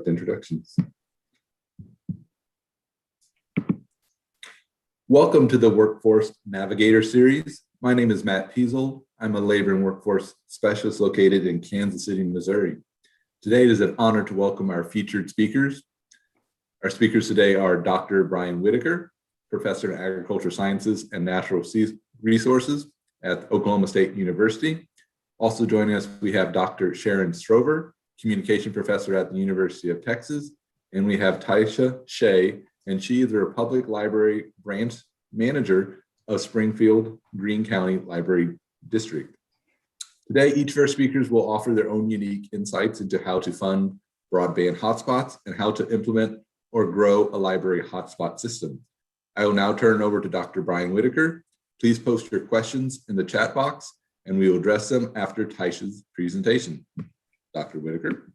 with introductions. Welcome to the Workforce Navigator Series. My name is Matt Peasel. I'm a labor and workforce specialist located in Kansas City, Missouri. Today it is an honor to welcome our featured speakers. Our speakers today are Dr. Brian Whitaker, Professor in Agricultural Sciences and Natural Resources at Oklahoma State University. Also joining us, we have Dr. Sharon Strover, Communication Professor at the University of Texas. And we have Taisha Shea, and she is the Public Library Branch Manager of Springfield Greene County Library District. Today, each of our speakers will offer their own unique insights into how to fund broadband hotspots and how to implement or grow a library hotspot system. I will now turn it over to Dr. Brian Whitaker. Please post your questions in the chat box and we will address them after Taisha's presentation. Dr. Whitaker.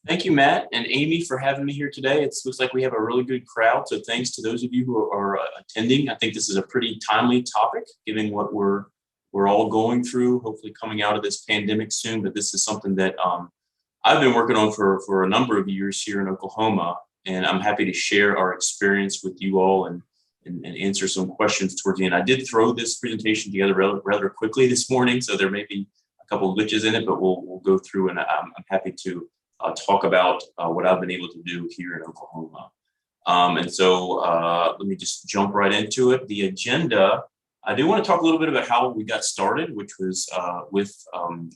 Thank you, Matt and Amy, for having me here today. It looks like we have a really good crowd, so thanks to those of you who are attending. I think this is a pretty timely topic, given what we're all going through, hopefully coming out of this pandemic soon, but this is something that I've been working on for a number of years here in Oklahoma, and I'm happy to share our experience with you all and answer some questions towards the end. I did throw this presentation together rather quickly this morning, so there may be a couple of glitches in it, but we'll go through, and I'm happy to talk about what I've been able to do here in Oklahoma. And so let me just jump right into it. The agenda, I do want to talk a little bit about how we got started, which was with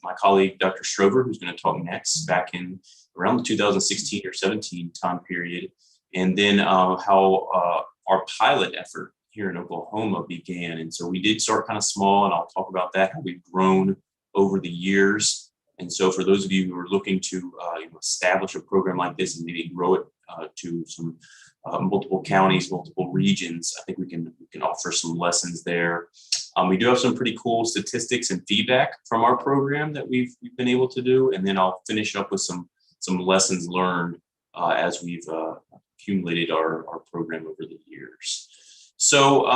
my colleague, Dr. Strover, who's going to talk next, back in around the 2016 or 17 time period. And then how our pilot effort here in Oklahoma began. And so we did start kind of small, and I'll talk about that, how we've grown over the years. And so for those of you who are looking to establish a program like this and maybe grow it to some multiple counties, multiple regions, I think we can offer some lessons there. We do have some pretty cool statistics and feedback from our program that we've been able to do. And then I'll finish up with some lessons learned as we've accumulated our program over the years. So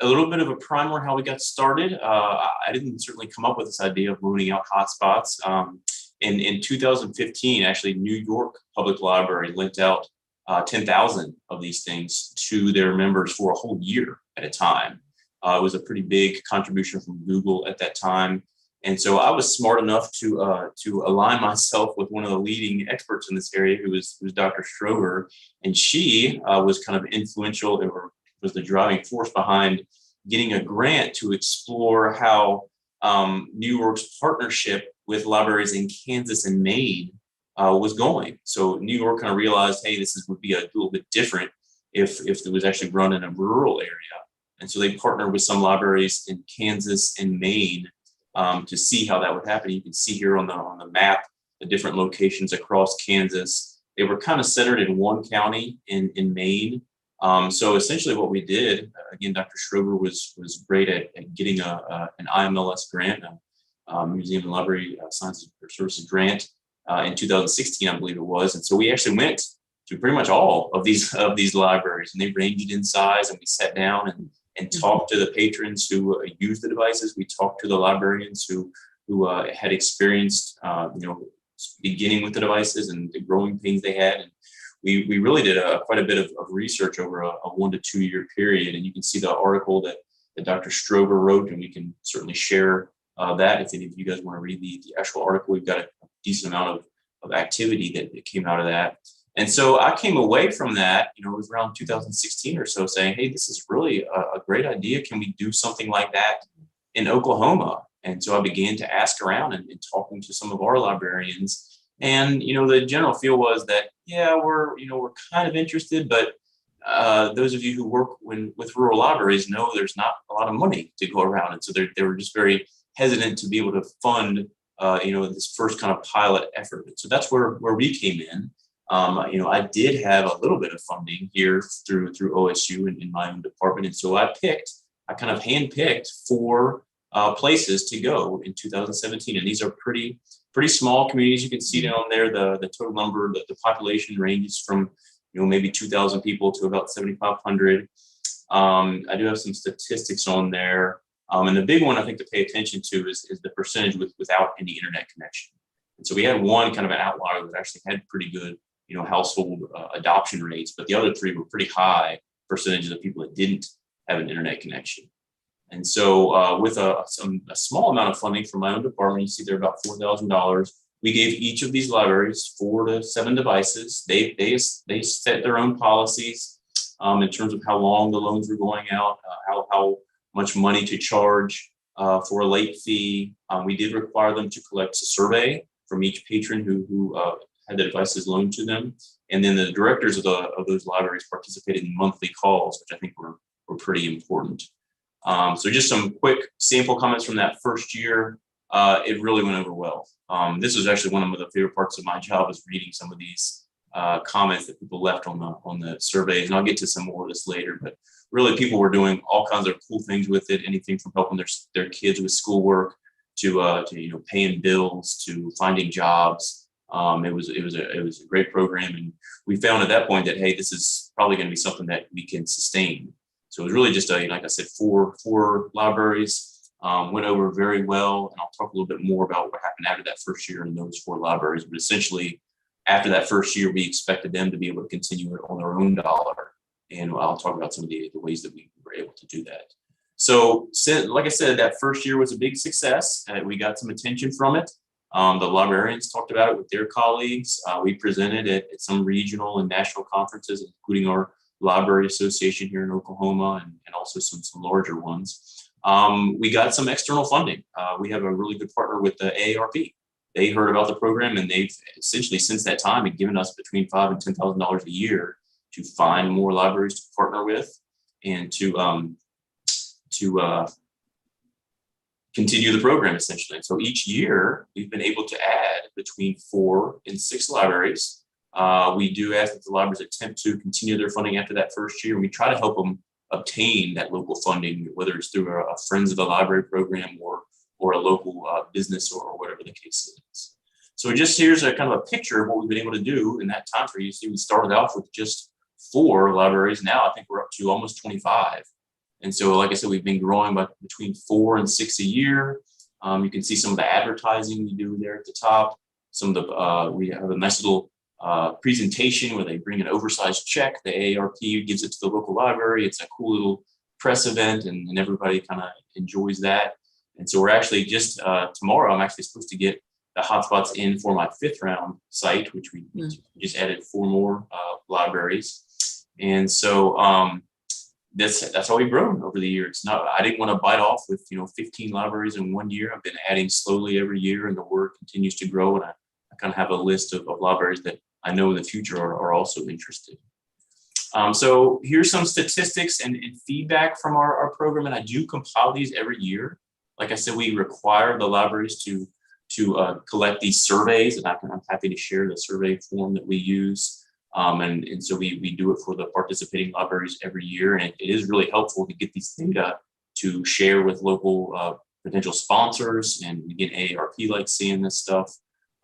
a little bit of a primer on how we got started. I didn't certainly come up with this idea of loaning out hotspots. In 2015, actually, New York Public Library lent out 10,000 of these things to their members for a whole year at a time. It was a pretty big contribution from Google at that time. And so I was smart enough to align myself with one of the leading experts in this area, who was Dr. Strover. And she was kind of influential, or was the driving force behind getting a grant to explore how New York's partnership with libraries in Kansas and Maine was going. So New York kind of realized, hey, would be a little bit different if it was actually run in a rural area. And so they partnered with some libraries in Kansas and Maine to see how that would happen. You can see here on the map the different locations across Kansas. They were kind of centered in one county in Maine. So essentially what we did, again, Dr. Strover was great at getting an IMLS grant, a Museum and Library Sciences or Services grant in 2016, I believe it was. And so we actually went to pretty much all of these libraries, and they ranged in size, and we sat down and talked to the patrons who used the devices. We talked to the librarians who had experienced, beginning with the devices and the growing pains they had. And we really did quite a bit of research over a 1 to 2 year period. And you can see the article that Dr. Strover wrote, and we can certainly share that if any of you guys want to read the actual article. We've got a decent amount of activity that came out of that. And so I came away from that, it was around 2016 or so, saying, hey, this is really a great idea. Can we do something like that in Oklahoma? And so I began to ask around and talking to some of our librarians. And, the general feel was that, yeah, we're kind of interested, but those of you who work with rural libraries know there's not a lot of money to go around. And so they were just very hesitant to be able to fund, this first kind of pilot effort. And so that's where we came in. I did have a little bit of funding here through OSU in my own department. And so I kind of handpicked 4 places to go in 2017. And these are pretty small communities. You can see down there the total number, the population ranges from maybe 2,000 people to about 7,500. I do have some statistics on there. And the big one I think to pay attention to is the percentage without any internet connection. And so we had one kind of an outlier that actually had pretty good, household adoption rates, but the other three were pretty high percentages of people that didn't have an internet connection. And so with a small amount of funding from my own department, you see there about $4,000. We gave each of these libraries 4 to 7 devices. They set their own policies in terms of how long the loans were going out, how much money to charge for a late fee. We did require them to collect a survey from each patron who had the devices loaned to them. And then the directors of those libraries participated in monthly calls, which I think were pretty important. So just some quick sample comments from that first year. It really went over well. This was actually one of the favorite parts of my job, is reading some of these comments that people left on the surveys. And I'll get to some more of this later, but really people were doing all kinds of cool things with it, anything from helping their kids with schoolwork to paying bills, to finding jobs. It was a great program, and we found at that point that, hey, this is probably going to be something that we can sustain. So it was really just like I said, four libraries went over very well, and I'll talk a little bit more about what happened after that first year in those 4 libraries. But essentially, after that first year, we expected them to be able to continue it on their own dollar, and I'll talk about some of the ways that we were able to do that. So, like I said, that first year was a big success. We got some attention from it. The librarians talked about it with their colleagues. We presented at some regional and national conferences, including our Library Association here in Oklahoma, and also some larger ones. We got some external funding. We have a really good partner with the AARP. They heard about the program, and they've essentially since that time had given us between $5,000 and $10,000 a year to find more libraries to partner with, and to continue the program essentially. And so each year we've been able to add between 4 and 6 libraries. We do ask that the libraries attempt to continue their funding after that first year. And we try to help them obtain that local funding, whether it's through a Friends of the Library program or a local business or whatever the case is. So just here's a kind of a picture of what we've been able to do in that time frame. You see, we started off with just 4 libraries. Now I think we're up to almost 25. And so, like I said, we've been growing by between 4 and 6 a year. You can see some of the advertising we do there at the top. Some of the we have a nice little presentation where they bring an oversized check. The AARP gives it to the local library. It's a cool little press event, and everybody kind of enjoys that. And so we're actually just tomorrow, I'm actually supposed to get the HotSpots in for my 5th round site, which we just added 4 more libraries. And so that's how we've grown over the years. I didn't want to bite off with 15 libraries in 1 year. I've been adding slowly every year, and the word continues to grow. And I kind of have a list of libraries that I know in the future are also interested. So here's some statistics and feedback from our program, and I do compile these every year. Like I said, we require the libraries to collect these surveys, and I'm happy to share the survey form that we use. And so we do it for the participating libraries every year, and it is really helpful to get these data to share with local potential sponsors, and again, AARP likes seeing this stuff.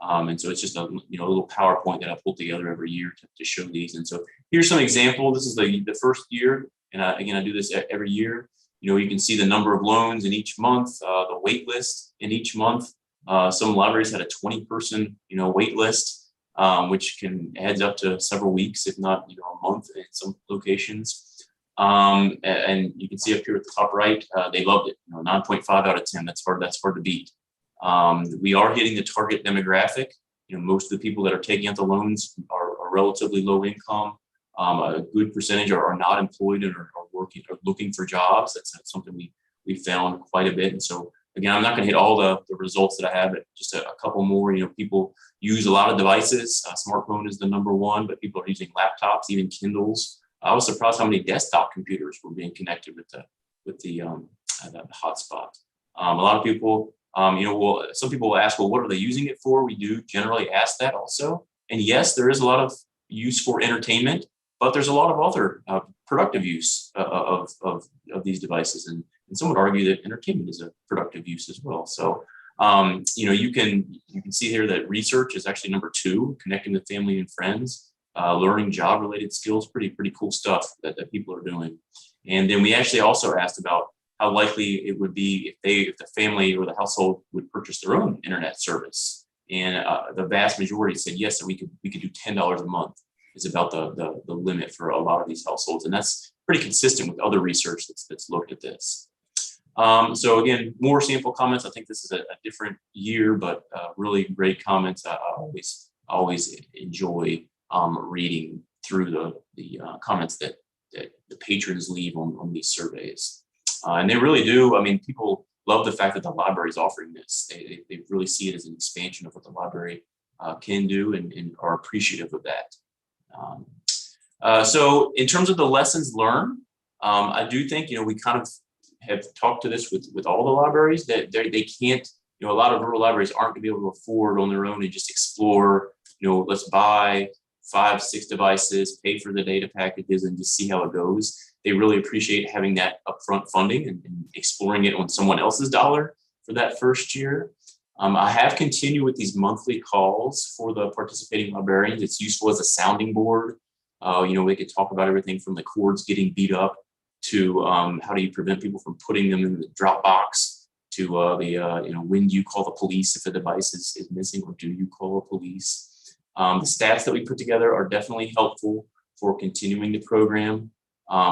And so it's just a little PowerPoint that I pull together every year to show these. And so here's some example. This is the first year, and again, I do this every year. You can see the number of loans in each month, the wait list in each month. Some libraries had a 20-person wait list. Which adds up to several weeks, if not a month in some locations. And you can see up here at the top right, they loved it. 9.5 out of 10. That's hard to beat. We are hitting the target demographic. Most of the people that are taking out the loans are relatively low income. A good percentage are not employed and are working or looking for jobs. That's something we found quite a bit. And so again, I'm not going to hit all the results that I have, but just a couple more. People use a lot of devices. Smartphone is the number one, but people are using laptops, even Kindles. I was surprised how many desktop computers were being connected with the hotspot. A lot of people, some people will ask, well, what are they using it for? We do generally ask that also. And yes, there is a lot of use for entertainment, but there's a lot of other productive use of these devices. And some would argue that entertainment is a productive use as well. So, you can see here that research is actually number 2, connecting with family and friends, learning job-related skills, pretty cool stuff that people are doing. And then we actually also asked about how likely it would be if the family or the household would purchase their own internet service. And the vast majority said yes, that we could do $10 a month is about the limit for a lot of these households, and that's pretty consistent with other research that's looked at this. So again, more sample comments. I think this is a different year, but really great comments. I always enjoy reading through the comments that the patrons leave on these surveys. And they really do. I mean, people love the fact that the library is offering this. They really see it as an expansion of what the library can do, and are appreciative of that. So in terms of the lessons learned, I do think, we kind of have talked to this with all the libraries, that they can't, a lot of rural libraries aren't going to be able to afford on their own and just explore, let's buy 5-6 devices, pay for the data packages, and just see how it goes. They really appreciate having that upfront funding and exploring it on someone else's dollar for that first year. I have continued with these monthly calls for the participating librarians. It's useful as a sounding board. We could talk about everything from the cords getting beat up to how do you prevent people from putting them in the drop box, to when do you call the police if a device is missing, or do you call the police? The stats that we put together are definitely helpful for continuing the program.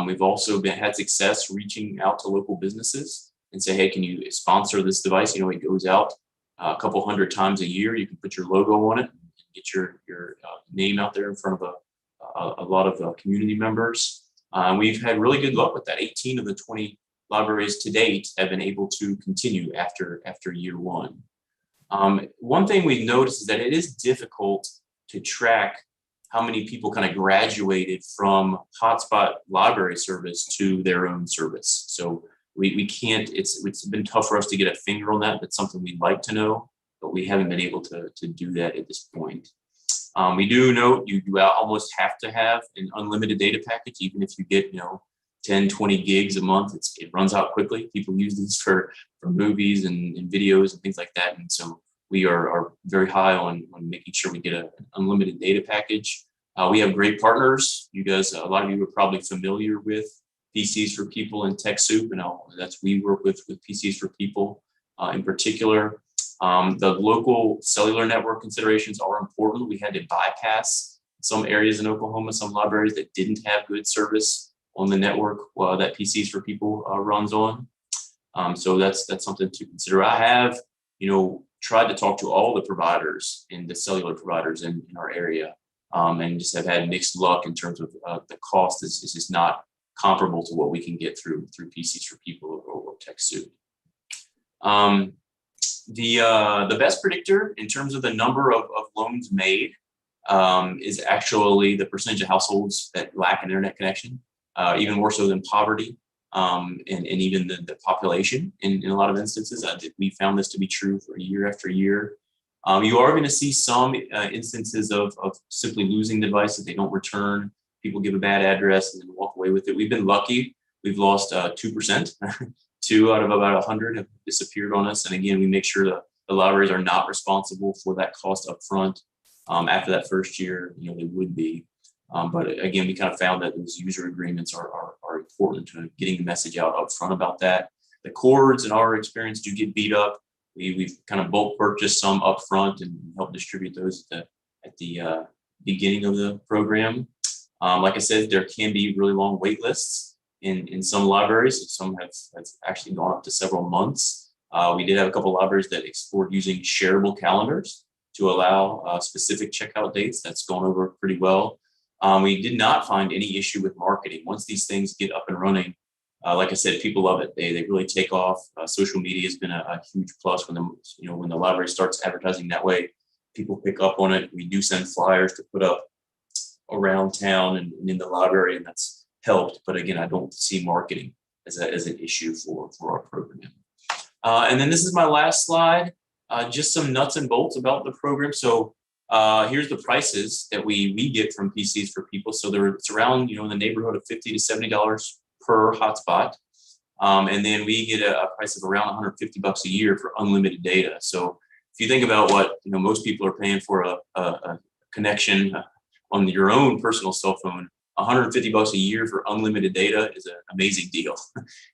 We've also had success reaching out to local businesses and say, hey, can you sponsor this device? It goes out a couple hundred times a year. You can put your logo on it and get your name out there in front of a lot of community members. We've had really good luck with that. 18 of the 20 libraries to date have been able to continue after year one. One thing we've noticed is that it is difficult to track how many people kind of graduated from hotspot library service to their own service. So we can't, it's been tough for us to get a finger on that. That's something we'd like to know, but we haven't been able to do that at this point. We do note you almost have to have an unlimited data package, even if you get 10, 20 gigs a month. It runs out quickly. People use these for movies and videos and things like that. And so we are very high on making sure we get an unlimited data package. We have great partners. You guys, a lot of you are probably familiar with PCs for People and TechSoup, and we work with PCs for People in particular. The local cellular network considerations are important. We had to bypass some areas in Oklahoma, some libraries that didn't have good service on the network that PCs for People runs on. So that's something to consider. I have, tried to talk to all the providers and the cellular providers in our area, and just have had mixed luck in terms of the cost is just not comparable to what we can get through PCs for People or TechSoup. The best predictor in terms of the number of loans made is actually the percentage of households that lack an internet connection, even more so than poverty, and even the population in a lot of instances. We found this to be true for year after year. You are going to see some instances of simply losing devices. They don't return. People give a bad address and then walk away with it. We've been lucky. We've lost 2%. 2 out of about 100 have disappeared on us. And again, we make sure that the libraries are not responsible for that cost up front. After that first year, they would be. But again, we kind of found that those user agreements are important to getting the message out up front about that. The cords, in our experience, do get beat up. We've kind of bulk purchased some up front and help distribute those at the beginning of the program. Like I said, there can be really long wait lists in some libraries. Some have actually gone up to several months. We did have a couple of libraries that explored using shareable calendars to allow specific checkout dates. That's gone over pretty well. We did not find any issue with marketing. Once these things get up and running, like I said, people love it. They really take off. Social media has been a huge plus when the library starts advertising that way. People pick up on it. We do send flyers to put up around town and in the library, and that's helped. But again, I don't see marketing as an issue for our program. And then this is my last slide, just some nuts and bolts about the program. So here's the prices that we get from PCs for People. So it's around, in the neighborhood of $50 to $70 per hotspot. And then we get a price of around $150 a year for unlimited data. So if you think about what, most people are paying for a connection on your own personal cell phone, $150 a year for unlimited data is an amazing deal.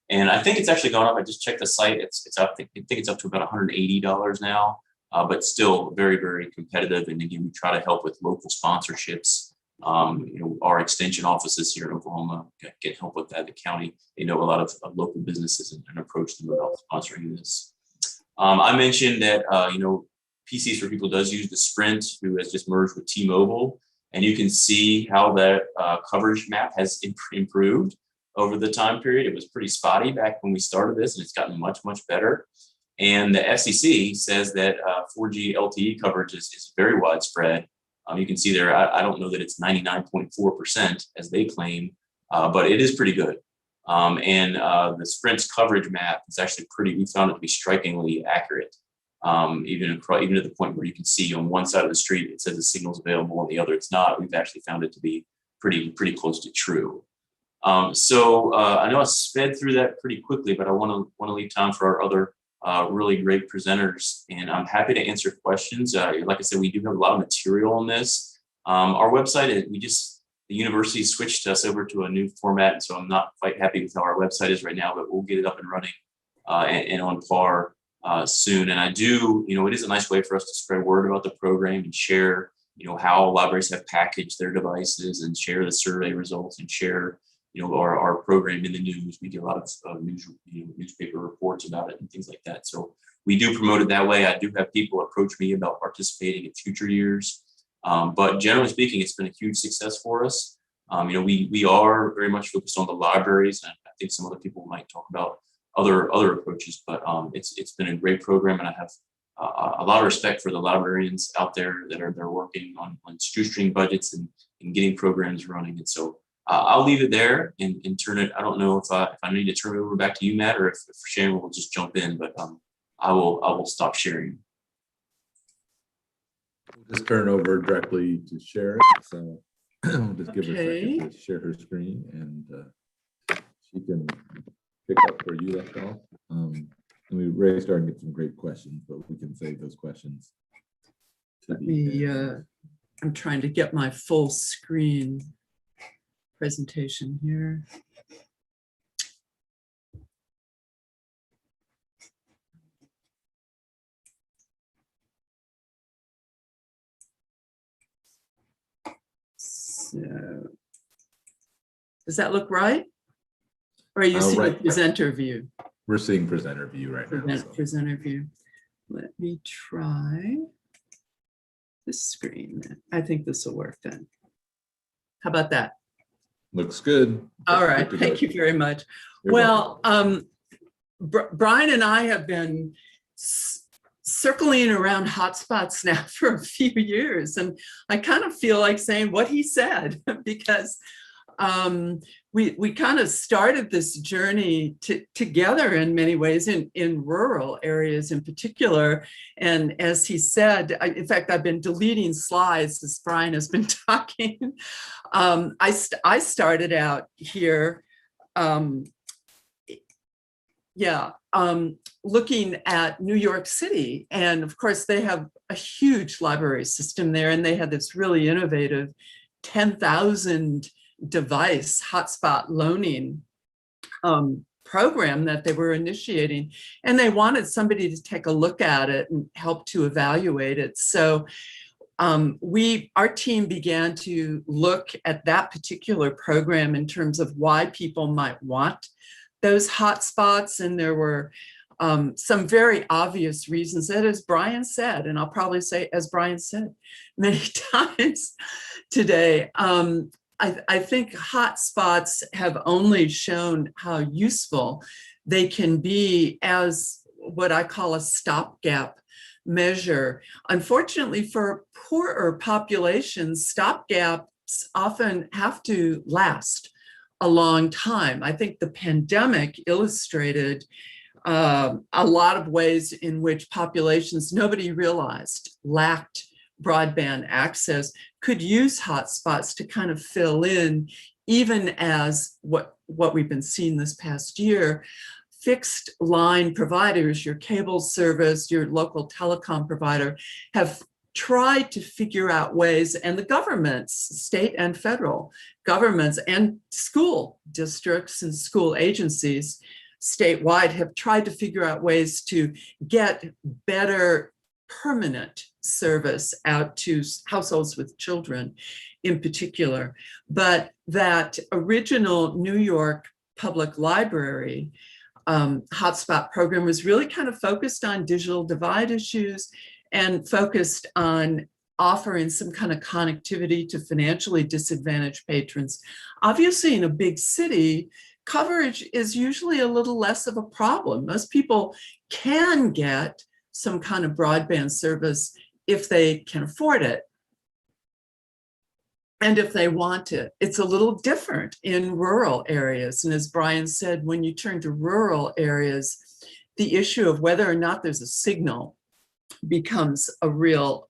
And I think it's actually gone up. I just checked the site. It's up. I think it's up to about $180 now. but still very, very competitive. And again, we try to help with local sponsorships. Our extension offices here in Oklahoma can help with that. The county, they know a lot of local businesses and approach them about sponsoring this. I mentioned that, PCs for People does use the Sprint, who has just merged with T-Mobile. And you can see how that coverage map has improved over the time period. It was pretty spotty back when we started this, and it's gotten much, much better. And the FCC says that 4G LTE coverage is very widespread. You can see there, I don't know that it's 99.4% as they claim, but it is pretty good. And the Sprint's coverage map is actually we found it to be strikingly accurate. Even to the point where you can see on one side of the street, it says the signal's available, on the other it's not. We've actually found it to be pretty close to true. So I know I sped through that pretty quickly, but I want to leave time for our other really great presenters, and I'm happy to answer questions. Like I said, we do have a lot of material on this. Our website, the university switched us over to a new format, so I'm not quite happy with how our website is right now, but we'll get it up and running and on par soon. And I do, it is a nice way for us to spread word about the program and share, how libraries have packaged their devices, and share the survey results, and share our program in the news. We get a lot of newspaper reports about it and things like that. So we do promote it that way. I do have people approach me about participating in future years. But generally speaking, it's been a huge success for us. We are very much focused on the libraries, and I think some other people might talk about other approaches, but it's been a great program, and I have a lot of respect for the librarians out there that are working on shoestring budgets and getting programs running. And so I'll leave it there and turn it. I don't know if I need to turn it over back to you, Matt, or if Sharon will just jump in, but I will stop sharing. We'll just turn over directly to Sharon. So we'll just give her a second to share her screen, and she can pick up where you left off. And we really starting to get some great questions, but we can save those questions. I'm trying to get my full screen presentation here. So, does that look right? Or are you seeing right. Presenter view? We're seeing presenter view right now. So. Presenter view. Let me try this screen. I think this will work then. How about that? Looks good. All right, thank you very much. Well, Brian and I have been circling around HotSpots now for a few years, and I kind of feel like saying what he said, because we kind of started this journey together in many ways in rural areas in particular. And as he said, in fact, I've been deleting slides as Brian has been talking. I started out here, looking at New York City. And of course, they have a huge library system there, and they had this really innovative 10,000 device hotspot loaning program that they were initiating, and they wanted somebody to take a look at it and help to evaluate it. So our team began to look at that particular program in terms of why people might want those hotspots, and there were some very obvious reasons that, as Brian said, and I'll probably say as Brian said many times today, I think hotspots have only shown how useful they can be as what I call a stopgap measure. Unfortunately, for poorer populations, stopgaps often have to last a long time. I think the pandemic illustrated a lot of ways in which populations nobody realized lacked broadband access could use hotspots to kind of fill in, even as what we've been seeing this past year. Fixed line providers, your cable service, your local telecom provider, have tried to figure out ways, and the governments, state and federal governments, and school districts and school agencies statewide have tried to figure out ways to get better permanent service out to households with children in particular. But that original New York Public Library hotspot program was really kind of focused on digital divide issues and focused on offering some kind of connectivity to financially disadvantaged patrons. Obviously, in a big city, coverage is usually a little less of a problem. Most people can get some kind of broadband service if they can afford it and if they want it. It's a little different in rural areas. And as Brian said, when you turn to rural areas, the issue of whether or not there's a signal becomes a real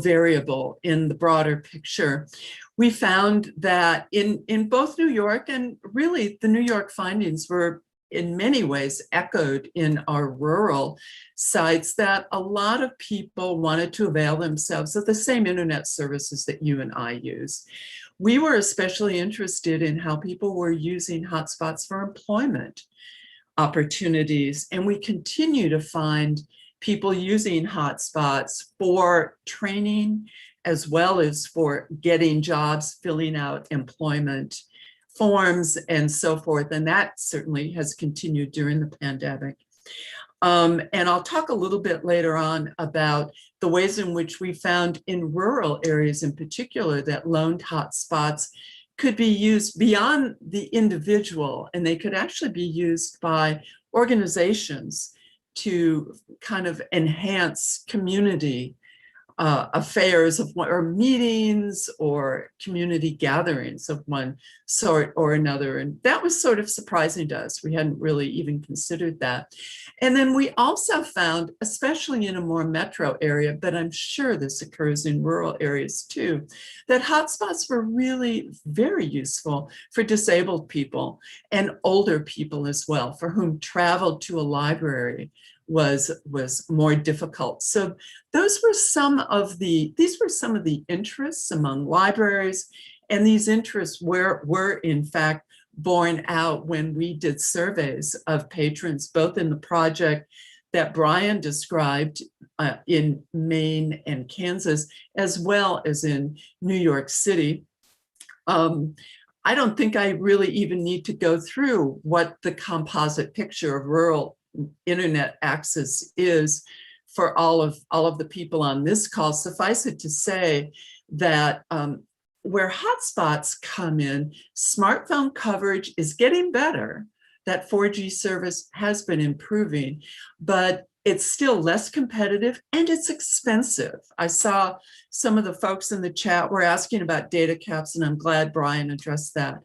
variable in the broader picture. We found that in both New York, and really the New York findings were in many ways echoed in our rural sites, that a lot of people wanted to avail themselves of the same internet services that you and I use. We were especially interested in how people were using hotspots for employment opportunities, and we continue to find people using hotspots for training as well as for getting jobs, filling out employment forms and so forth. And that certainly has continued during the pandemic. And I'll talk a little bit later on about the ways in which we found in rural areas in particular that loaned hotspots could be used beyond the individual, and they could actually be used by organizations to kind of enhance community affairs of or meetings or community gatherings of one sort or another. And that was sort of surprising to us. We hadn't really even considered that. And then we also found, especially in a more metro area, but I'm sure this occurs in rural areas too, that hotspots were really very useful for disabled people and older people as well, for whom travel to a library was more difficult. So these were some of the interests among libraries, and these interests were in fact borne out when we did surveys of patrons, both in the project that Brian described in Maine and Kansas, as well as in New York City. I don't think I really even need to go through what the composite picture of rural internet access is for all of the people on this call. Suffice it to say that where hotspots come in, smartphone coverage is getting better. That 4G service has been improving, but it's still less competitive and it's expensive. I saw some of the folks in the chat were asking about data caps, and I'm glad Brian addressed that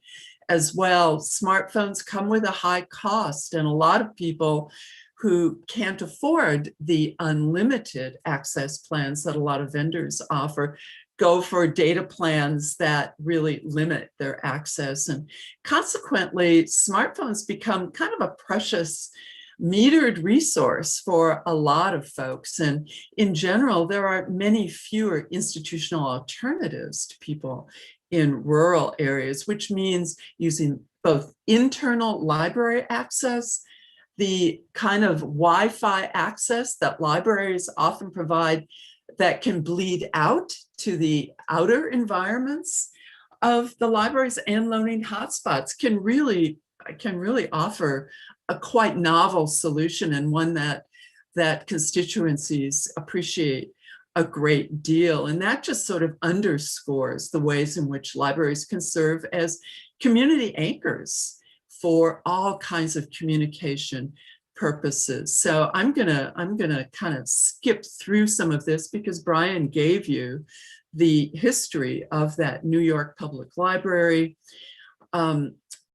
as well. Smartphones come with a high cost, and a lot of people who can't afford the unlimited access plans that a lot of vendors offer go for data plans that really limit their access. And consequently, smartphones become kind of a precious metered resource for a lot of folks. And in general, there are many fewer institutional alternatives to people in rural areas, which means using both internal library access, the kind of Wi-Fi access that libraries often provide that can bleed out to the outer environments of the libraries, and loaning hotspots can really offer a quite novel solution, and one that constituencies appreciate a great deal. And that just sort of underscores the ways in which libraries can serve as community anchors for all kinds of communication purposes. So I'm gonna kind of skip through some of this because Brian gave you the history of that New York Public Library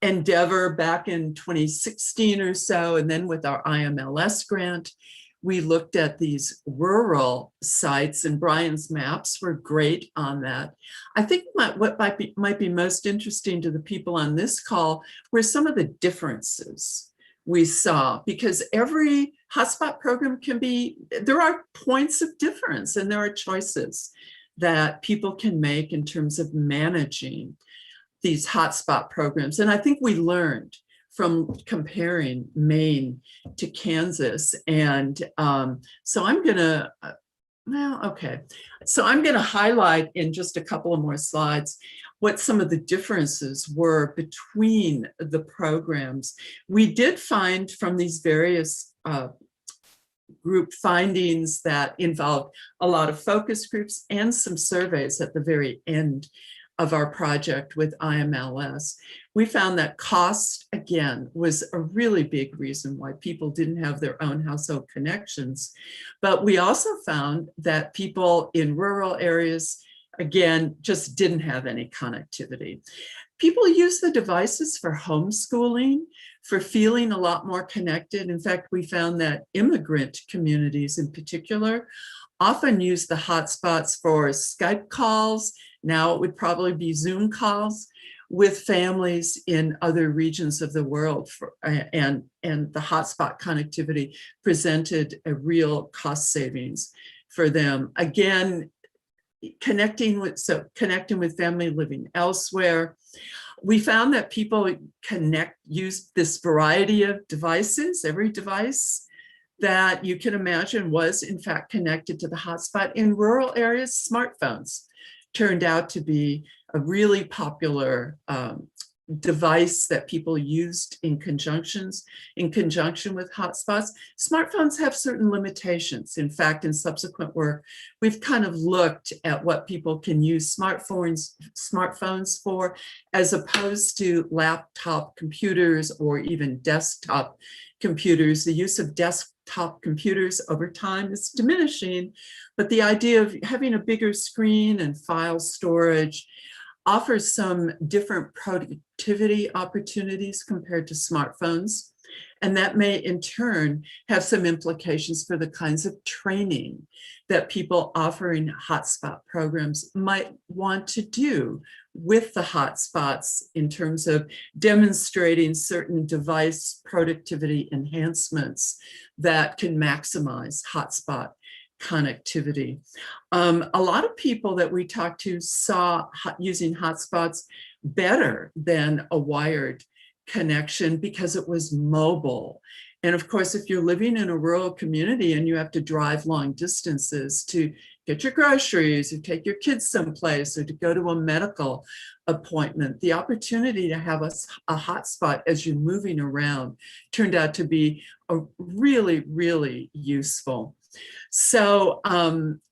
endeavor back in 2016 or so. And then with our IMLS grant, we looked at these rural sites, and Brian's maps were great on that. I think what might be most interesting to the people on this call were some of the differences we saw, because every hotspot program there are points of difference, and there are choices that people can make in terms of managing these hotspot programs. And I think we learned from comparing Maine to Kansas. And so I'm gonna, So I'm gonna highlight in just a couple of more slides what some of the differences were between the programs. We did find from these various group findings that involved a lot of focus groups and some surveys at the very end of our project with IMLS. We found that cost, again, was a really big reason why people didn't have their own household connections. But we also found that people in rural areas, again, just didn't have any connectivity. People use the devices for homeschooling, for feeling a lot more connected. In fact, we found that immigrant communities in particular often use the hotspots for Skype calls. Now it would probably be Zoom calls with families in other regions of the world, and the hotspot connectivity presented a real cost savings for them. Again, connecting with family living elsewhere. We found that people use this variety of devices. Every device that you can imagine was in fact connected to the hotspot. In rural areas, smartphones turned out to be a really popular device that people used in conjunction with hotspots. Smartphones have certain limitations. In fact, in subsequent work, we've kind of looked at what people can use smartphones for, as opposed to laptop computers or even desktop computers. The use of desktop computers over time is diminishing, but the idea of having a bigger screen and file storage offers some different productivity opportunities compared to smartphones. And that may in turn have some implications for the kinds of training that people offering hotspot programs might want to do with the hotspots in terms of demonstrating certain device productivity enhancements that can maximize hotspot connectivity. A lot of people that we talked to saw using hotspots better than a wired connection because it was mobile. And of course, if you're living in a rural community and you have to drive long distances to get your groceries or take your kids someplace or to go to a medical appointment, the opportunity to have a hotspot as you're moving around turned out to be a really, really useful. So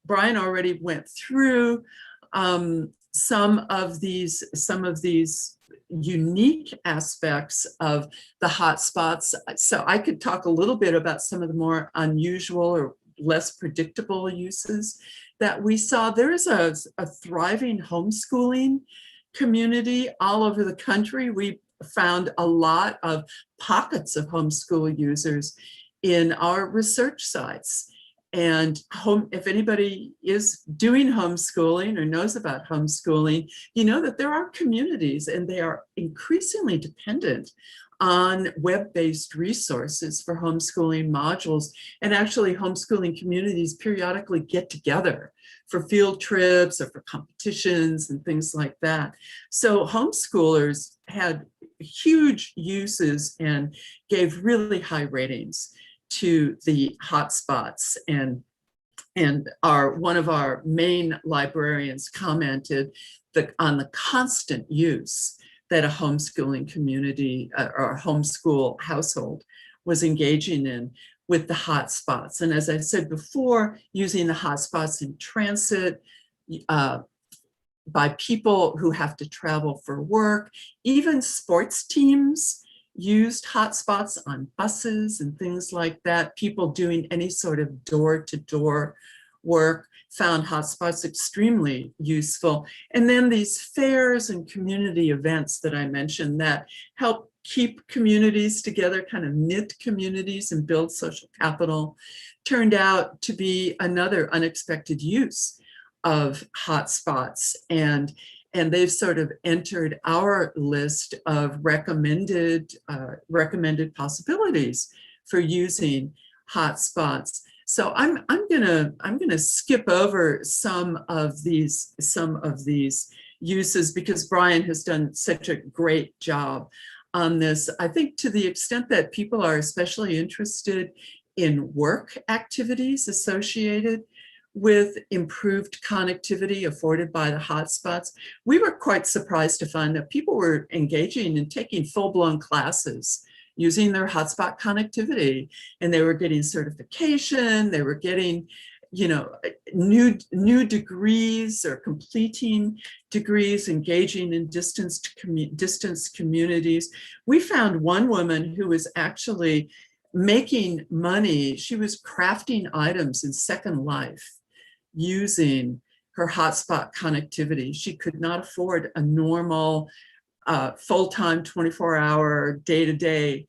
Brian already went through some of these unique aspects of the hotspots. So I could talk a little bit about some of the more unusual or less predictable uses that we saw. There is a thriving homeschooling community all over the country. We found a lot of pockets of homeschool users in our research sites. And if anybody is doing homeschooling or knows about homeschooling, you know that there are communities and they are increasingly dependent on web-based resources for homeschooling modules. And actually homeschooling communities periodically get together for field trips or for competitions and things like that. So homeschoolers had huge uses and gave really high ratings to the hotspots, and one of our main librarians commented on the constant use that a homeschooling community or a homeschool household was engaging in with the hotspots. And as I said before, using the hotspots in transit, by people who have to travel for work, even sports teams used hotspots on buses and things like that. People doing any sort of door-to-door work found hotspots extremely useful. And then these fairs and community events that I mentioned that help keep communities together, kind of knit communities and build social capital, turned out to be another unexpected use of hotspots. And they've sort of entered our list of recommended possibilities for using hotspots. So I'm gonna skip over some of these uses because Brian has done such a great job on this. I think to the extent that people are especially interested in work activities associated with improved connectivity afforded by the hotspots, we were quite surprised to find that people were engaging and taking full-blown classes using their hotspot connectivity, and they were getting certification, they were getting, you know, new degrees or completing degrees, engaging in distance communities. We found one woman who was actually making money. She was crafting items in Second Life using her hotspot connectivity. She could not afford a normal full-time 24-hour day-to-day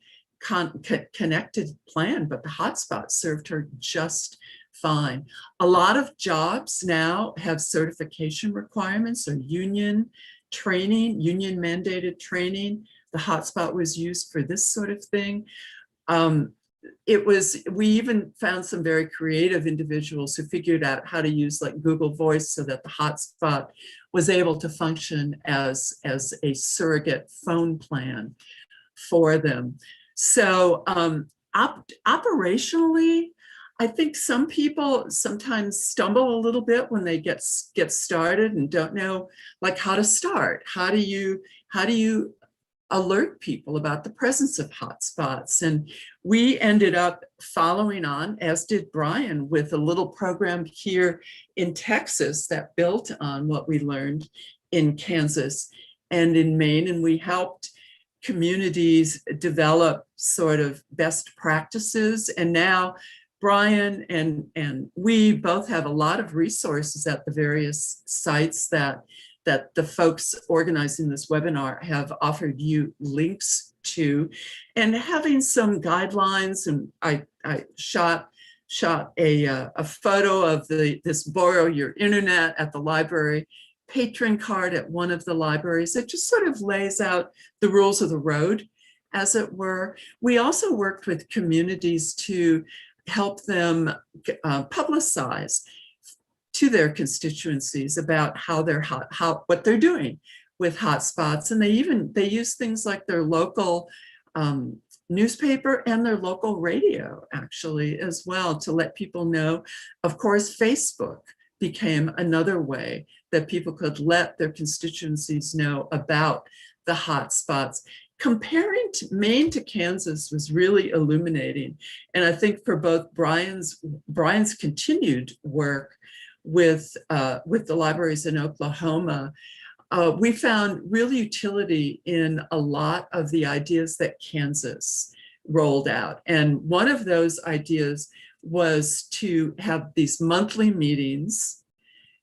connected plan, but the hotspot served her just fine. A lot of jobs now have certification requirements or union training, union mandated training. The hotspot was used for this sort of thing. We even found some very creative individuals who figured out how to use like Google Voice so that the hotspot was able to function as a surrogate phone plan for them. So operationally, I think some people sometimes stumble a little bit when they get started and don't know like how to start. How do you alert people about the presence of hotspots? And we ended up following on, as did Brian, with a little program here in Texas that built on what we learned in Kansas and in Maine. And we helped communities develop sort of best practices. And now Brian and we both have a lot of resources at the various sites that the folks organizing this webinar have offered you links to, and having some guidelines. And I shot a photo of this Borrow Your Internet at the library patron card at one of the libraries. It just sort of lays out the rules of the road, as it were. We also worked with communities to help them publicize to their constituencies about what they're doing with hotspots. And they use things like their local newspaper and their local radio actually as well to let people know. Of course, Facebook became another way that people could let their constituencies know about the hotspots. Comparing Maine to Kansas was really illuminating. And I think for both Brian's continued work with the libraries in Oklahoma, we found real utility in a lot of the ideas that Kansas rolled out. And one of those ideas was to have these monthly meetings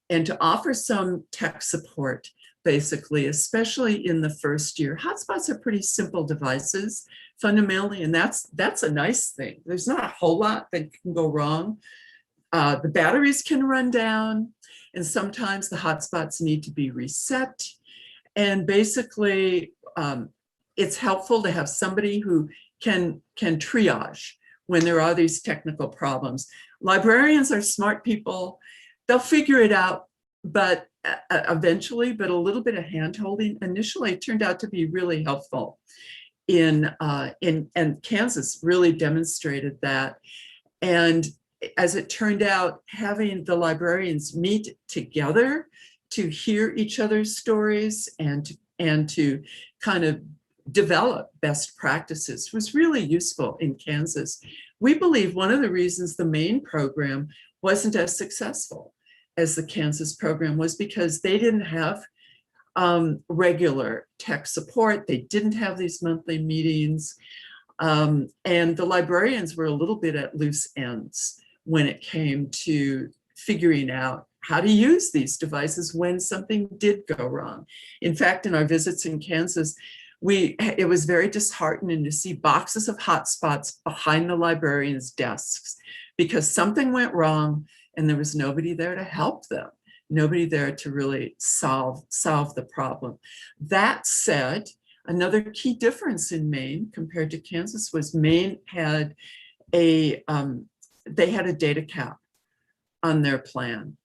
and to offer some tech support, basically, especially in the first year. Hotspots are pretty simple devices, fundamentally, and that's a nice thing. There's not a whole lot that can go wrong. The batteries can run down, and sometimes the hotspots need to be reset. And basically, it's helpful to have somebody who can triage when there are these technical problems. Librarians are smart people. They'll figure it out, but eventually, but a little bit of hand-holding initially turned out to be really helpful. And Kansas really demonstrated that. And as it turned out, having the librarians meet together to hear each other's stories and to kind of develop best practices was really useful in Kansas. We believe one of the reasons the Maine program wasn't as successful as the Kansas program was because they didn't have regular tech support. They didn't have these monthly meetings. And the librarians were a little bit at loose ends when it came to figuring out how to use these devices when something did go wrong. In fact, in our visits in Kansas, it was very disheartening to see boxes of hotspots behind the librarians' desks because something went wrong and there was nobody there to help them, nobody there to really solve the problem. That said, another key difference in Maine compared to Kansas was Maine had they had a data cap on their plan.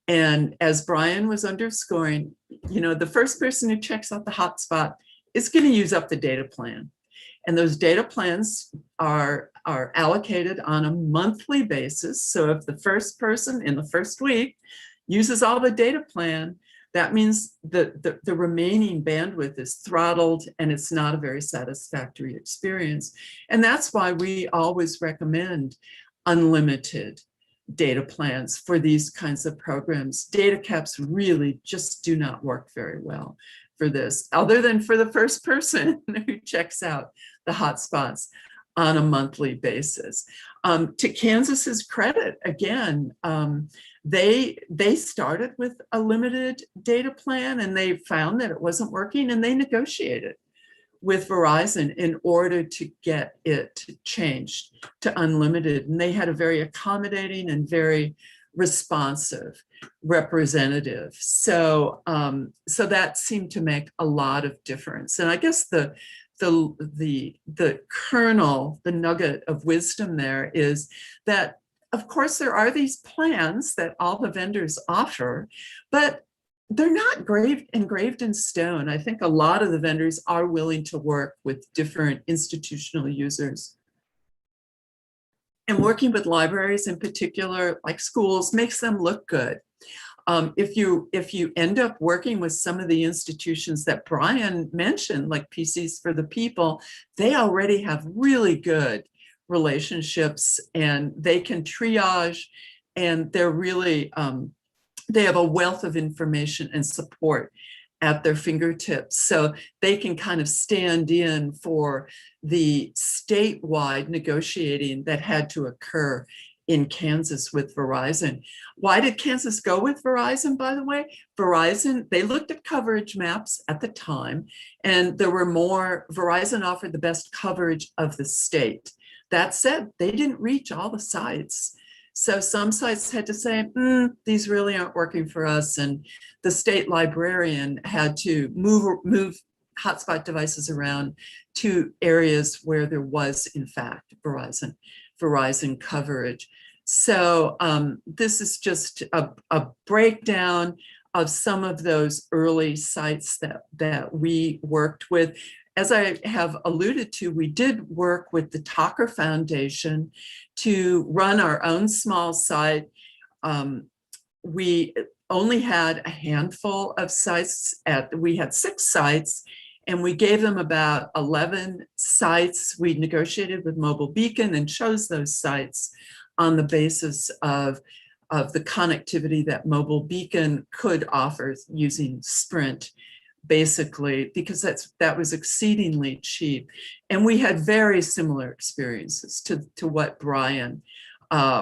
And as Brian was underscoring, the first person who checks out the hotspot is going to use up the data plan. And those data plans are allocated on a monthly basis. So if the first person in the first week uses all the data plan, that means the remaining bandwidth is throttled and it's not a very satisfactory experience. And that's why we always recommend unlimited data plans for these kinds of programs. Data caps really just do not work very well for this, other than for the first person who checks out the hotspots on a monthly basis. To Kansas's credit, again, they started with a limited data plan and they found that it wasn't working, and they negotiated with Verizon in order to get it changed to unlimited. And they had a very accommodating and very responsive representative. So, so that seemed to make a lot of difference. And I guess the kernel, the nugget of wisdom there is that, of course, there are these plans that all the vendors offer, but they're not engraved in stone. I think a lot of the vendors are willing to work with different institutional users. And working with libraries in particular, like schools, makes them look good. If you end up working with some of the institutions that Brian mentioned, like PCs for the People, they already have really good relationships and they can triage, and they're really, they have a wealth of information and support at their fingertips. So they can kind of stand in for the statewide negotiating that had to occur in Kansas with Verizon. Why did Kansas go with Verizon, by the way? Verizon, they looked at coverage maps at the time, and there were more, Verizon offered the best coverage of the state. That said, they didn't reach all the sites. So some sites had to say, these really aren't working for us. And the state librarian had to move hotspot devices around to areas where there was, in fact, Verizon coverage. So this is just a breakdown of some of those early sites that we worked with. As I have alluded to, we did work with the Talker Foundation to run our own small site. We only had a handful of sites. We had 6 sites, and we gave them about 11 sites. We negotiated with Mobile Beacon and chose those sites on the basis of the connectivity that Mobile Beacon could offer using Sprint, basically, because that was exceedingly cheap. And we had very similar experiences to what Brian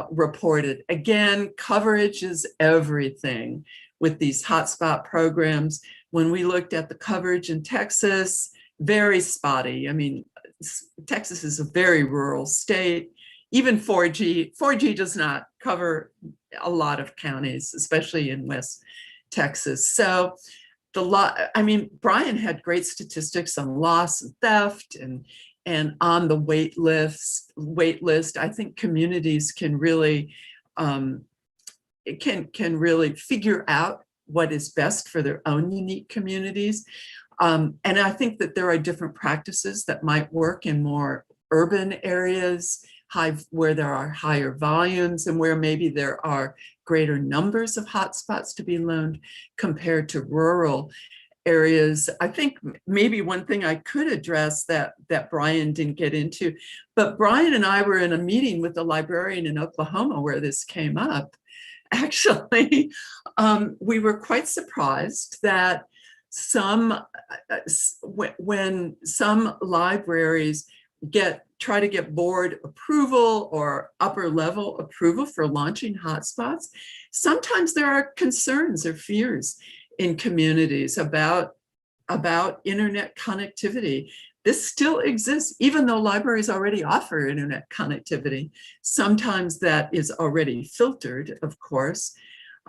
reported. Again, coverage is everything with these hotspot programs. When we looked at the coverage in Texas, very spotty. I mean, Texas is a very rural state. Even 4G does not cover a lot of counties, especially in West Texas. So Brian had great statistics on loss and theft and on the wait list. I think communities can really can really figure out what is best for their own unique communities. And I think that there are different practices that might work in more urban areas, where there are higher volumes and where maybe there are greater numbers of hotspots to be loaned compared to rural areas. I think maybe one thing I could address that Brian didn't get into, but Brian and I were in a meeting with a librarian in Oklahoma where this came up. Actually, we were quite surprised that when some libraries try to get board approval or upper level approval for launching hotspots, sometimes there are concerns or fears in communities about internet connectivity. This still exists, even though libraries already offer internet connectivity. Sometimes that is already filtered, of course,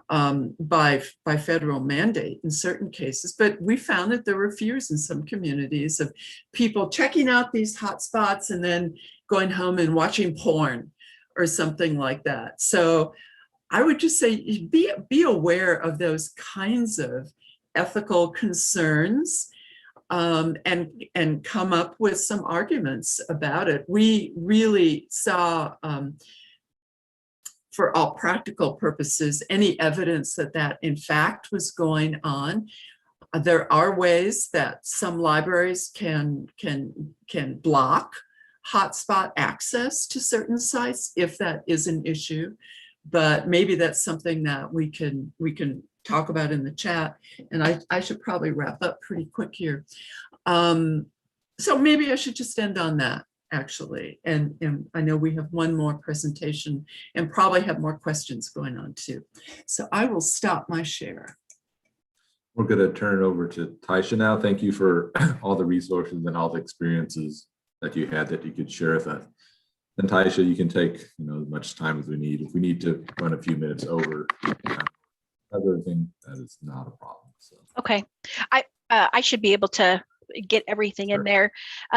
by federal mandate in certain cases. But we found that there were fears in some communities of people checking out these hotspots and then going home and watching porn or something like that. So I would just say be aware of those kinds of ethical concerns. and come up with some arguments about it. We really saw, for all practical purposes, any evidence that that in fact was going on. There are ways that some libraries can block hotspot access to certain sites if that is an issue, but maybe that's something that we can talk about in the chat. And I should probably wrap up pretty quick here. So maybe I should just end on that, actually. And I know we have one more presentation and probably have more questions going on too. So I will stop my share. We're going to turn it over to Taisha now. Thank you for all the resources and all the experiences that you had that you could share with us. And Taisha, you can take as much time as we need. If we need to run a few minutes over everything, that is not a problem. So. Okay, I should be able to get everything in there.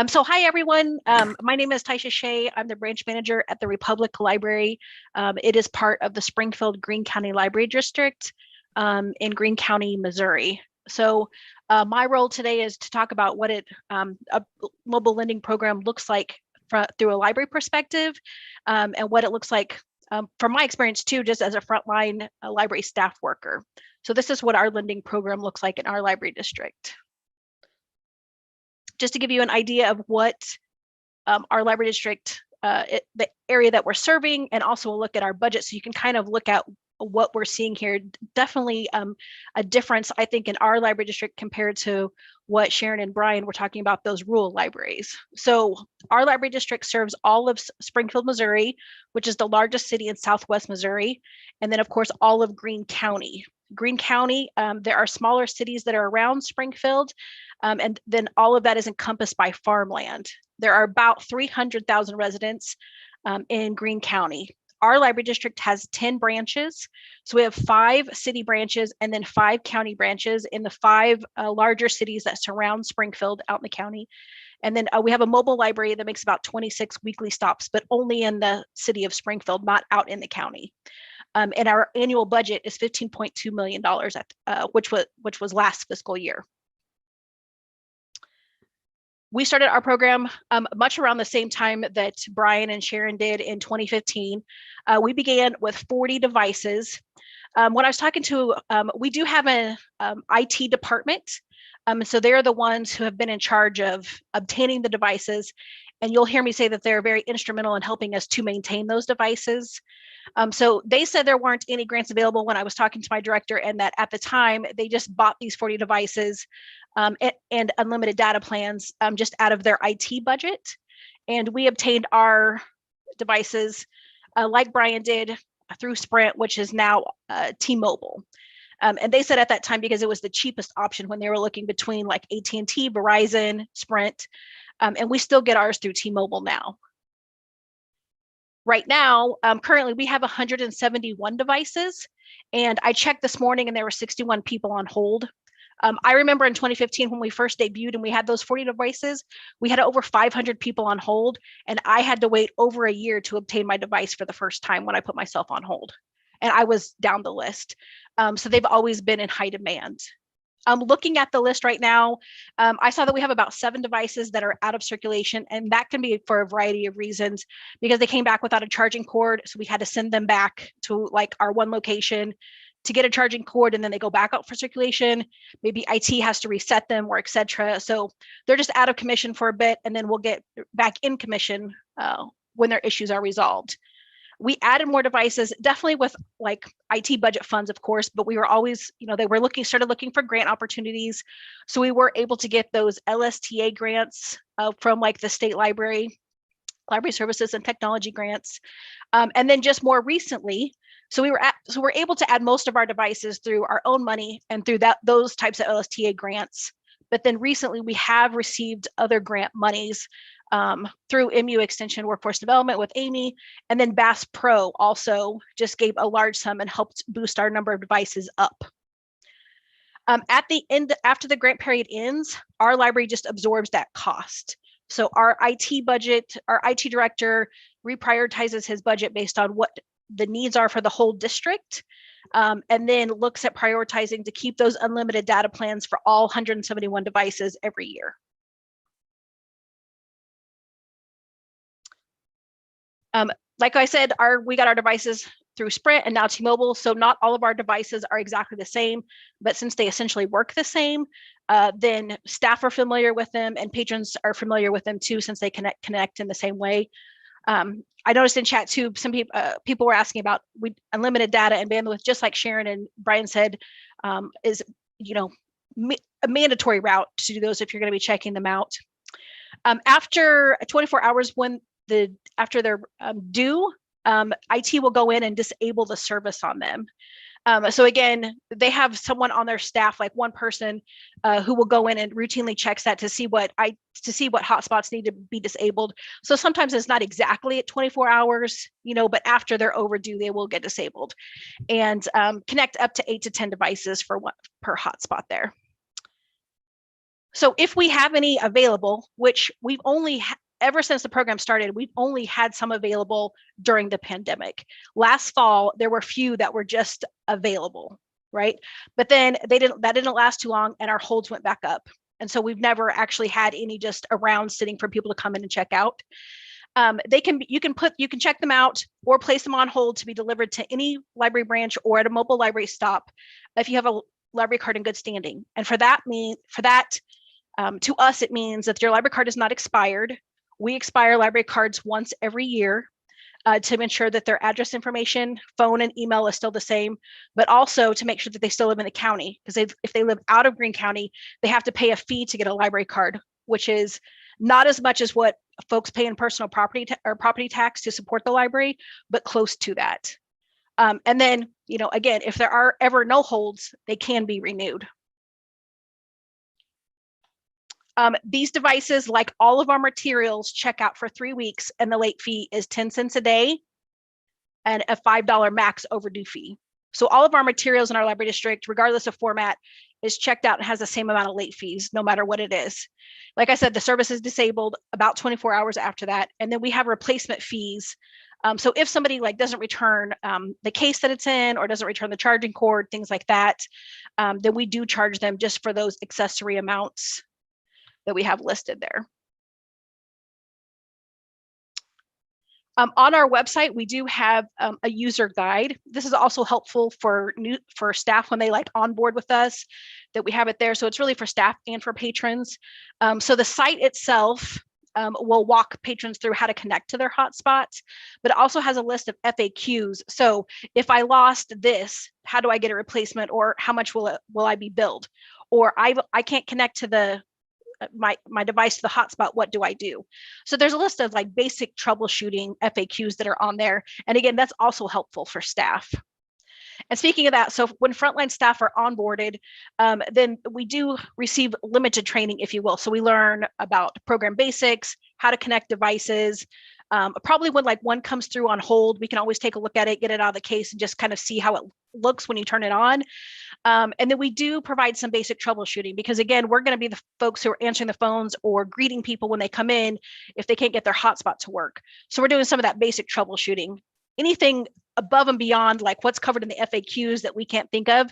So hi everyone, my name is Taisha Shea. I'm the branch manager at the Republic Library. It is part of the Springfield Greene County Library District in Greene County, Missouri. So my role today is to talk about what a mobile lending program looks like through a library perspective, and what it looks like from my experience too, just as a frontline library staff worker. So this is what our lending program looks like in our library district. Just to give you an idea of what our library district, the area that we're serving, and also a look at our budget, so you can kind of look at what we're seeing here. Definitely a difference, I think, in our library district compared to what Sharon and Brian were talking about, those rural libraries. So our library district serves all of Springfield, Missouri, which is the largest city in Southwest Missouri, and then of course all of Greene County. Greene County, there are smaller cities that are around Springfield, and then all of that is encompassed by farmland. There are about 300,000 residents in Greene County. Our library district has 10 branches. So we have 5 city branches and then 5 county branches in the 5 larger cities that surround Springfield out in the county. And then we have a mobile library that makes about 26 weekly stops, but only in the city of Springfield, not out in the county. And our annual budget is $15.2 million, which was last fiscal year. We started our program much around the same time that Brian and Sharon did in 2015. We began with 40 devices. When I was talking to, we do have an IT department. So they're the ones who have been in charge of obtaining the devices. And you'll hear me say that they're very instrumental in helping us to maintain those devices. So they said there weren't any grants available when I was talking to my director, and that at the time they just bought these 40 devices and unlimited data plans just out of their IT budget. And we obtained our devices like Brian did through Sprint, which is now T-Mobile. And they said at that time, because it was the cheapest option when they were looking between like AT&T, Verizon, Sprint, and we still get ours through T-Mobile now. Right now, currently we have 171 devices, and I checked this morning and there were 61 people on hold. I remember in 2015 when we first debuted and we had those 40 devices, we had over 500 people on hold, and I had to wait over a year to obtain my device for the first time when I put myself on hold, and I was down the list. So they've always been in high demand. Looking at the list right now, I saw that we have about 7 devices that are out of circulation, and that can be for a variety of reasons, because they came back without a charging cord. So we had to send them back to like our one location to get a charging cord, and then they go back out for circulation. Maybe IT has to reset them or etc. So they're just out of commission for a bit, and then we'll get back in commission when their issues are resolved. We added more devices, definitely with like IT budget funds, of course, but we were always, they were started looking for grant opportunities. So we were able to get those LSTA grants from like the state library services and technology grants. And then just more recently, so we're able to add most of our devices through our own money and through those types of LSTA grants. But then recently we have received other grant monies through MU Extension Workforce Development with Amy, and then Bass Pro also just gave a large sum and helped boost our number of devices up. At the end, after the grant period ends, our library just absorbs that cost. So our IT budget, our IT director reprioritizes his budget based on what the needs are for the whole district. and then looks at prioritizing to keep those unlimited data plans for all 171 devices every year. Like I said, we got our devices through Sprint and now T-Mobile, so not all of our devices are exactly the same, but since they essentially work the same, then staff are familiar with them and patrons are familiar with them too, since they connect in the same way. I noticed in chat too, some people were asking about unlimited data and bandwidth, just like Sharon and Brian said, is a mandatory route to do those if you're going to be checking them out. After 24 hours, after they're due, IT will go in and disable the service on them. So again, they have someone on their staff, like one person, who will go in and routinely checks that to see what hotspots need to be disabled. So sometimes it's not exactly at 24 hours, but after they're overdue, they will get disabled, and connect up to 8 to 10 devices per hotspot there. So if we have any available, which we've only ever since the program started, we've only had some available during the pandemic. Last fall, there were few that were just available, right? But then that didn't last too long, and our holds went back up. And so we've never actually had any just around sitting for people to come in and check out. You can check them out or place them on hold to be delivered to any library branch or at a mobile library stop if you have a library card in good standing. And for that, to us, it means that your library card is not expired. We expire library cards once every year to ensure that their address information, phone and email is still the same, but also to make sure that they still live in the county, because if they live out of Greene County, they have to pay a fee to get a library card, which is not as much as what folks pay in personal property or property tax to support the library, but close to that. And then, again, if there are ever no holds, they can be renewed. These devices, like all of our materials, check out for 3 weeks, and the late fee is 10 cents a day and a $5 max overdue fee. So all of our materials in our library district, regardless of format, is checked out and has the same amount of late fees, no matter what it is. Like I said, the service is disabled about 24 hours after that. And then we have replacement fees. So if somebody doesn't return the case that it's in, or doesn't return the charging cord, things like that, then we do charge them just for those accessory amounts that we have listed there. On our website, we do have a user guide. This is also helpful for staff when they onboard with us, that we have it there. So it's really for staff and for patrons. So the site itself will walk patrons through how to connect to their hotspots, but it also has a list of FAQs. So if I lost this, how do I get a replacement, or how much will I be billed? Or I can't connect to my device to the hotspot, what do I do? So there's a list of basic troubleshooting FAQs that are on there. And again, that's also helpful for staff. And speaking of that, so when frontline staff are onboarded, then we do receive limited training, if you will. So we learn about program basics, how to connect devices. Probably when one comes through on hold, we can always take a look at it, get it out of the case, and just kind of see how it looks when you turn it on. And then we do provide some basic troubleshooting, because again, we're going to be the folks who are answering the phones or greeting people when they come in if they can't get their hotspot to work. So we're doing some of that basic troubleshooting. Anything above and beyond what's covered in the FAQs that we can't think of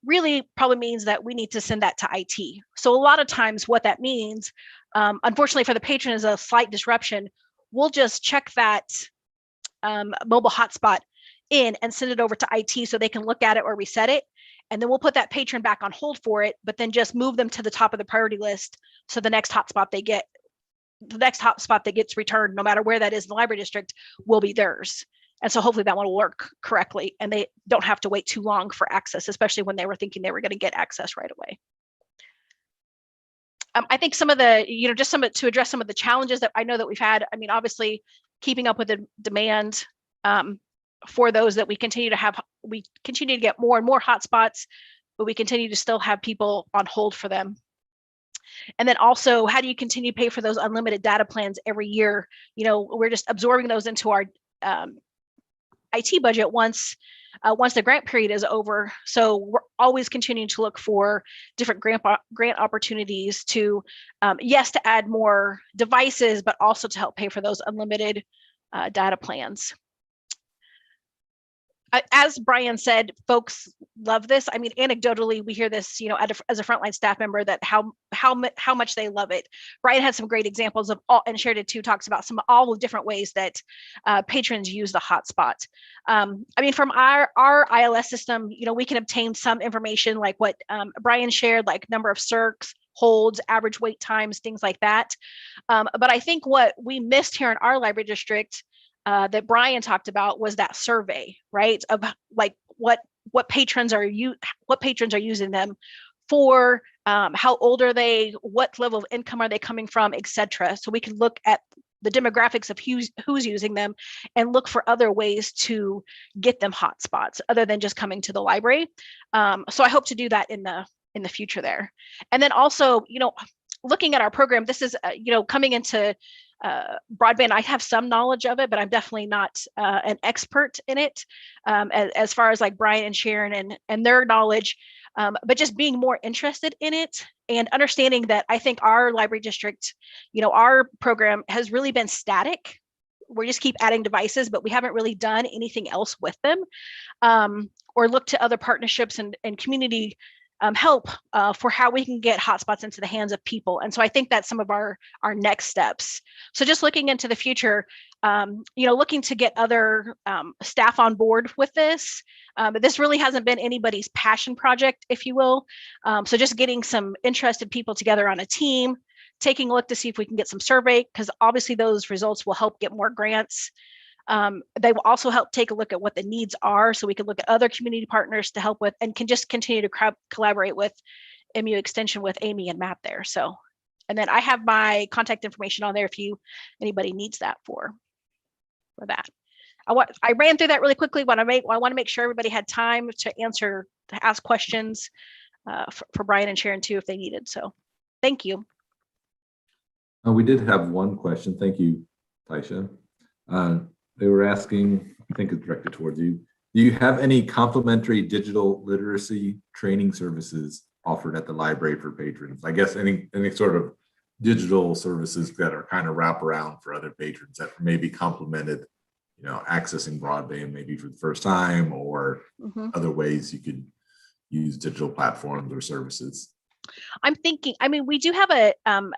really probably means that we need to send that to IT. So a lot of times what that means, unfortunately for the patron, is a slight disruption. We'll just check that mobile hotspot in and send it over to IT so they can look at it or reset it. And then we'll put that patron back on hold for it, but then just move them to the top of the priority list. So the next hotspot that gets returned, no matter where that is in the library district, will be theirs. And so hopefully that one will work correctly, and they don't have to wait too long for access, especially when they were thinking they were going to get access right away. I think some of the, to address some of the challenges that I know that we've had, obviously keeping up with the demand for those that we continue to get more and more hotspots, but we continue to still have people on hold for them. And then also, how do you continue to pay for those unlimited data plans every year? We're just absorbing those into our IT budget once the grant period is over. So we're always continuing to look for different grant opportunities to, yes, to add more devices, but also to help pay for those unlimited data plans. as Brian said, folks love this. I mean, anecdotally, we hear this, as a frontline staff member, that how much they love it. Brian had some great examples of all, and shared it too, talks about all the different ways that patrons use the hotspot. I mean, from our ILS system, we can obtain some information like what Brian shared, like number of circs, holds, average wait times, things like that. But I think what we missed here in our library district that Brian talked about was that survey, right? Of like what patrons are using them for, how old are they, what level of income are they coming from, etc. So we can look at the demographics of who's using them and look for other ways to get them hotspots other than just coming to the library. So I hope to do that in the future there. And then also, looking at our program, this is, coming into broadband, I have some knowledge of it, but I'm definitely not an expert in it, as far as like Brian and Sharon and their knowledge, but just being more interested in it and understanding that I think our library district, our program has really been static. We just keep adding devices, but we haven't really done anything else with them, or look to other partnerships and community help for how we can get hotspots into the hands of people. And so I think that's some of our next steps. So just looking into the future, looking to get other staff on board with this. But this really hasn't been anybody's passion project, if you will. So just getting some interested people together on a team, taking a look to see if we can get some survey, because obviously those results will help get more grants. They will also help take a look at what the needs are, so we can look at other community partners to help with, and can just continue to collaborate with MU Extension with Amy and Matt there. So, and then I have my contact information on there if anybody needs that for that. I ran through that really quickly. I want to make sure everybody had time to ask questions for Brian and Sharon too if they needed. So, thank you. We did have one question. Thank you, Taisha. They were asking, I think it's directed towards you. Do you have any complimentary digital literacy training services offered at the library for patrons? I guess any sort of digital services that are kind of wraparound for other patrons that may be complemented, accessing broadband maybe for the first time, or other ways you could use digital platforms or services. I'm thinking, we do have a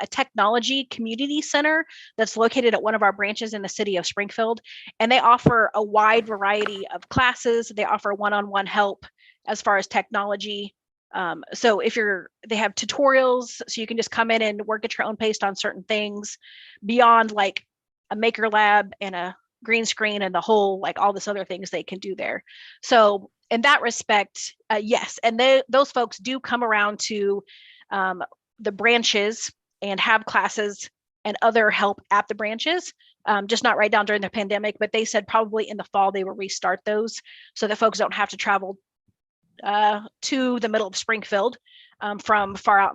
technology community center that's located at one of our branches in the city of Springfield, and they offer a wide variety of classes. They offer one-on-one help as far as technology. So they have tutorials, so you can just come in and work at your own pace on certain things beyond like a maker lab and a green screen and the whole, like all this other things they can do there. So in that respect, yes. And those folks do come around to the branches and have classes and other help at the branches, just not right down during the pandemic, but they said probably in the fall they will restart those so that folks don't have to travel to the middle of Springfield from far out in the